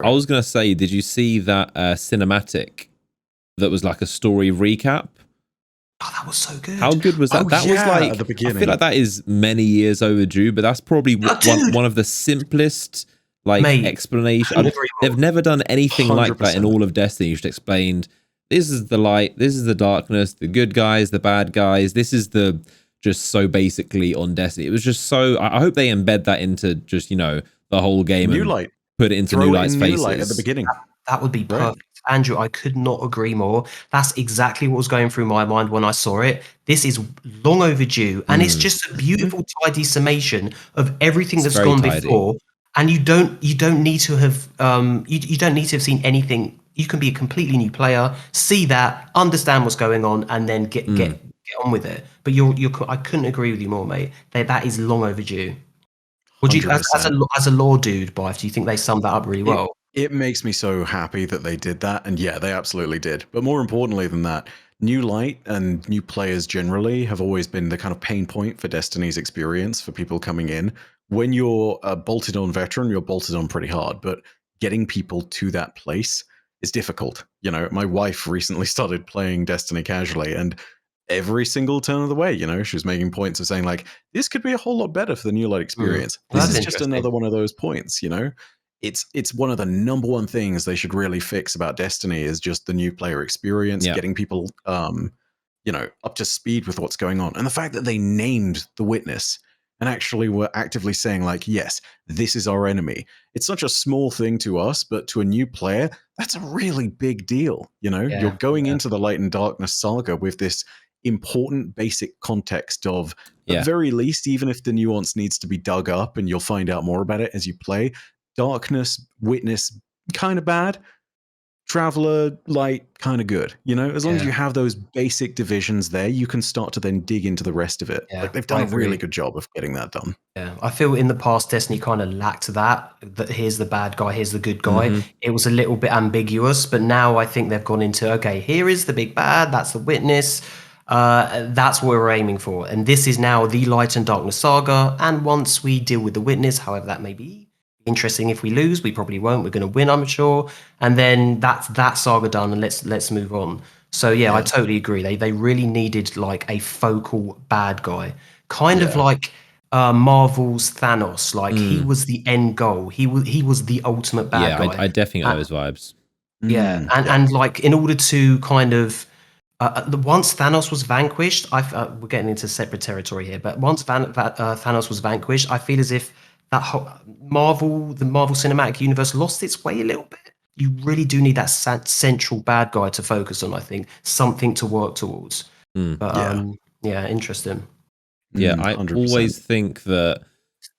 I was gonna say, did you see that cinematic that was like a story recap? Oh, that was so good. How good was that? Oh, That yeah, was like, at the I beginning. feel like that is many years overdue, but that's probably one of the simplest like Mate, explanation. couldn't agree more. They've never done anything like that in 100%. all of Destiny. You just explained, this is the light, this is the darkness, the good guys, the bad guys. This is the just so basically on Destiny. It was just so. I hope they embed that into just, you know, the whole game New and Light. put it into Throw New it Light's in New faces Light at the beginning. That would be perfect. Andrew, I could not agree more. That's exactly what was going through my mind when I saw it. This is long overdue, and it's just a beautiful, tidy summation of everything that's very gone tidy. before. And you don't need to have you don't need to have seen anything. You can be a completely new player, see that, understand what's going on, and then get on with it. But I couldn't agree with you more, mate. That is long overdue. Would you, as 100%. a lore dude, Bife, do you think they summed that up really well? It makes me so happy that they did that, and yeah, they absolutely did. But more importantly than that, New Light and new players generally have always been the kind of pain point for Destiny's experience for people coming in. When you're a bolted on veteran, you're bolted on pretty hard, but getting people to that place is difficult. You know, my wife recently started playing Destiny casually, and every single turn of the way, you know, she was making points of saying like, this could be a whole lot better for the New Light experience. Well, This that's is just interesting. another one of those points, you know. It's one of the number one things they should really fix about Destiny is just the new player experience, Yeah. getting people you know, up to speed with what's going on. And the fact that they named the witness and actually were actively saying like, yes, this is our enemy. It's such a small thing to us, but to a new player, that's a really big deal. You know, Yeah, you're going into the Light and Darkness saga with this important basic context of, at very least, even if the nuance needs to be dug up and you'll find out more about it as you play, Darkness, Witness, kind of bad. Traveler, Light, kind of good. You know, as long as you have those basic divisions there, you can start to then dig into the rest of it. Yeah, like they've done I a really agree. good job of getting that done. Yeah, I feel in the past Destiny kind of lacked that here's the bad guy, here's the good guy. It was a little bit ambiguous, but now I think they've gone into, okay, here is the big bad, that's the witness. That's what we're aiming for. And this is now the Light and Darkness saga. And once we deal with the witness, however that may be, interesting if we lose, we probably won't. We're going to win, I'm sure. And then that's that saga done, and let's move on. So yeah, I totally agree. They really needed like a focal bad guy, kind of like Marvel's Thanos. Like he was the end goal. He was the ultimate bad guy. I definitely get those vibes. Yeah, and like in order to kind of once Thanos was vanquished, we're getting into separate territory here. But once Thanos was vanquished, I feel as if that whole the Marvel Cinematic Universe lost its way a little bit. You really do need that central bad guy to focus on. I think something to work towards. But yeah, interesting. Yeah, I 100%. always think that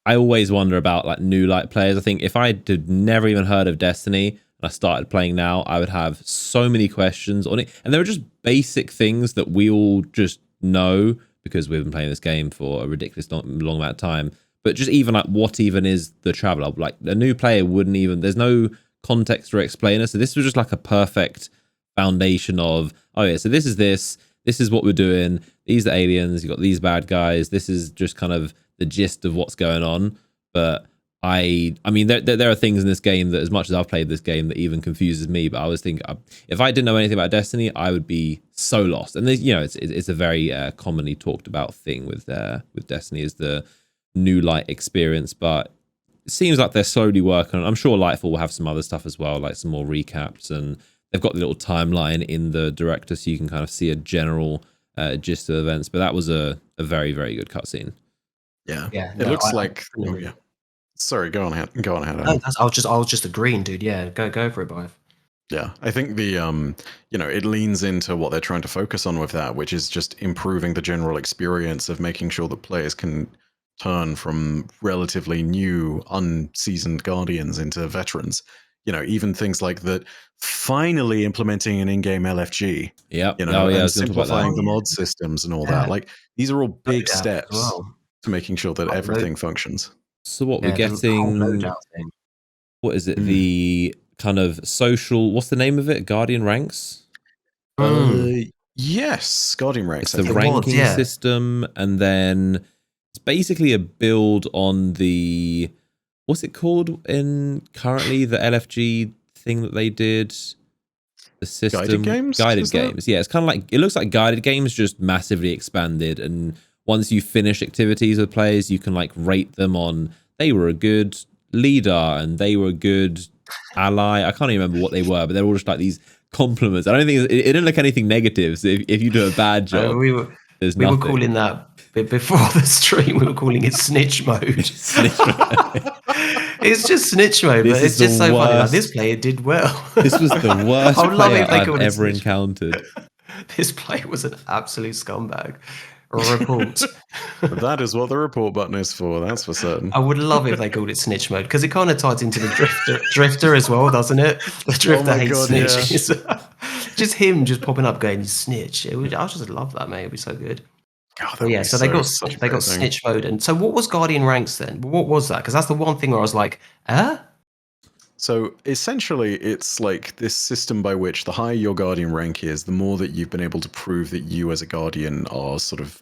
I always wonder about like new Light players. I think if I had never even heard of Destiny and I started playing now, I would have so many questions on it. And there are just basic things that we all just know because we've been playing this game for a ridiculous long amount of time. But just even like what even is the Traveler? Like a new player wouldn't even, there's no context or explainer. So this was just like a perfect foundation of, oh yeah, so this is what we're doing. These are aliens. You got these bad guys. This is just kind of the gist of what's going on. But I mean, there are things in this game that, as much as I've played this game, that even confuses me. But I was thinking, if I didn't know anything about Destiny, I would be so lost. And you know, it's a very commonly talked about thing with Destiny is the new Light experience. But it seems like they're slowly working on it. I'm sure Lightfall will have some other stuff as well, like some more recaps, and they've got the little timeline in the director, so you can kind of see a general gist of events. But that was a very, very good cutscene. Yeah, Yeah, it looks like. Oh, yeah. Sorry, go on ahead. Go on ahead. No, I was just agreeing, dude. Yeah, go for it, Bive. Yeah, I think the you know, it leans into what they're trying to focus on with that, which is just improving the general experience of making sure that players can turn from relatively new, unseasoned guardians into veterans. You know, even things like that, finally implementing an in-game LFG. Yeah, you know, and simplifying the mod systems and all that. Like these are all big steps to making sure that everything functions. So what we're getting? What is it? The kind of social. What's the name of it? Guardian ranks. Yes, Guardian ranks. It's the ranking system, and then it's basically a build on the what's it called in currently the LFG thing that they did? The system guided games. Yeah, it's kind of like, it looks like guided games just massively expanded, and once you finish activities with players, you can like rate them on they were a good leader and they were a good ally. I can't even remember what they were, but they're all just like these compliments. I don't think it didn't look anything negative. So if you do a bad job, there's we nothing. were calling that before the stream. We were calling it snitch mode. Snitch mode. It's just snitch mode, but it's just so funny. Like, this player did well. This was the worst player I've ever encountered. This player was an absolute scumbag. Report. That is what the report button is for. That's for certain. I would love if they called it snitch mode, because it kind of ties into the drifter as well, doesn't it? The drifter hates snitches. Yeah. Just him just popping up going snitch. I just love that, mate. It'd be so good. God, yeah, so they got snitch mode. And so what was Guardian ranks then? What was that? Because that's the one thing where I was like, So essentially, it's like this system by which the higher your Guardian rank is, the more that you've been able to prove that you as a Guardian are sort of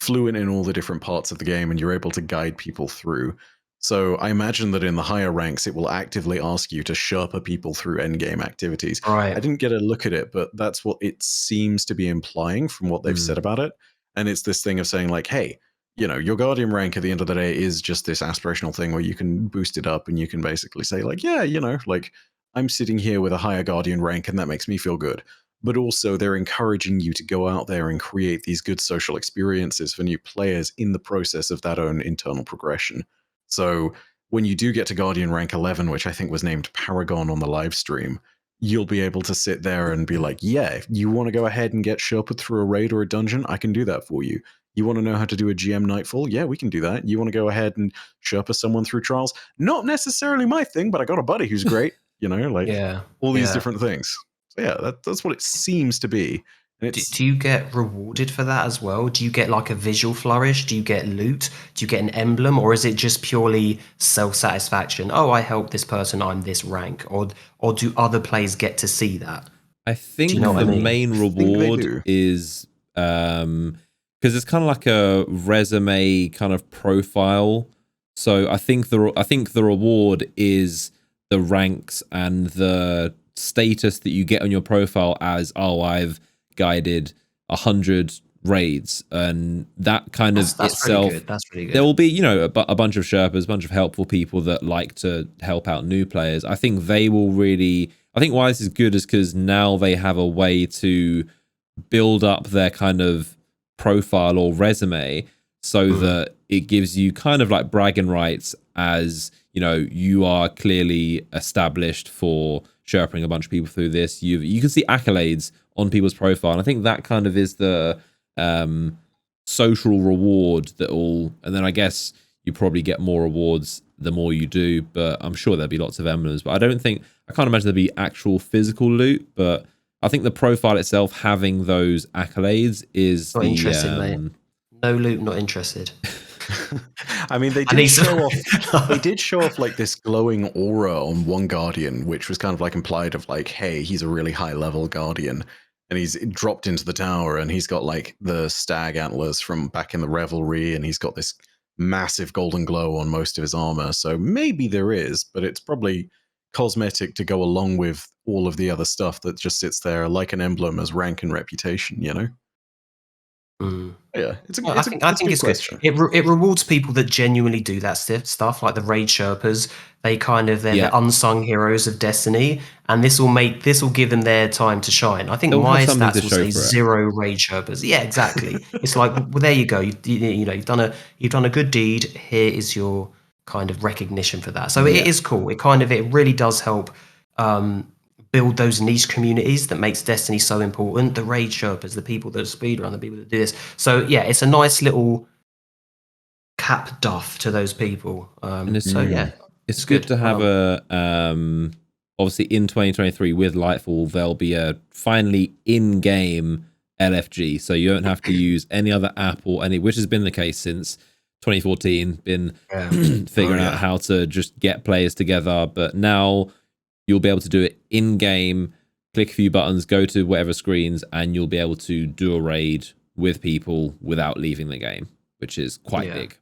fluent in all the different parts of the game and you're able to guide people through. So I imagine that in the higher ranks, it will actively ask you to Sherpa people through endgame activities. Right. I didn't get a look at it, but that's what it seems to be implying from what they've said about it. And it's this thing of saying like, hey, you know, your Guardian rank at the end of the day is just this aspirational thing where you can boost it up and you can basically say like, yeah, you know, like I'm sitting here with a higher Guardian rank and that makes me feel good. But also they're encouraging you to go out there and create these good social experiences for new players in the process of that own internal progression. So when you do get to Guardian rank 11, which I think was named Paragon on the live stream, you'll be able to sit there and be like, yeah, if you want to go ahead and get Sherpa through a raid or a dungeon, I can do that for you. You want to know how to do a GM Nightfall? Yeah, we can do that. You want to go ahead and Sherpa someone through trials? Not necessarily my thing, but I got a buddy who's great. You know, like all these different things. So yeah, that's what it seems to be. And do you get rewarded for that as well? Do you get like a visual flourish? Do you get loot? Do you get an emblem? Or is it just purely self-satisfaction? Oh, I helped this person, I'm this rank. Or do other players get to see that? I think the main reward is... because it's kind of like a resume kind of profile. So I think the reward is the ranks and the status that you get on your profile as, oh, I've guided 100 raids, and that kind of itself. That's pretty good. There will be, you know, a bunch of Sherpas, a bunch of helpful people that like to help out new players. I think they will really. I think why this is good is because now they have a way to build up their kind of profile or resume so that it gives you kind of like bragging rights as, you know, you are clearly established for Sherping a bunch of people through this. You can see accolades on people's profile, and I think that kind of is the social reward that all, and then I guess you probably get more rewards the more you do, but I'm sure there'll be lots of emblems, but I can't imagine there'll be actual physical loot, but I think the profile itself having those accolades is not interested, mate. No loot, not interested. I mean, they did show off. They did show off like this glowing aura on one Guardian, which was kind of like implied of like, hey, he's a really high level Guardian, and he's dropped into the tower, and he's got like the stag antlers from back in the Revelry, and he's got this massive golden glow on most of his armor. So maybe there is, but it's probably cosmetic to go along with all of the other stuff that just sits there like an emblem as rank and reputation, you know? Yeah, I think it's good. It rewards people that genuinely do that stuff, like the raid Sherpas. They're the unsung heroes of Destiny, and this will give them their time to shine. I think my stats will say 0 raid Sherpas. Yeah, exactly. It's like, well, there you go. You've done a good deed. Here is your kind of recognition for that. So it is cool. It really does help build those niche communities that makes Destiny so important. The raid Sherpas, the people that speedrun, the people that do this. So yeah, it's a nice little cap duff to those people. It's good to have obviously in 2023 with Lightfall there'll be a finally in-game LFG, so you don't have to use any other app or which has been the case since 2014. Been figuring out how to just get players together, but now you'll be able to do it in-game, click a few buttons, go to whatever screens, and you'll be able to do a raid with people without leaving the game, which is quite big.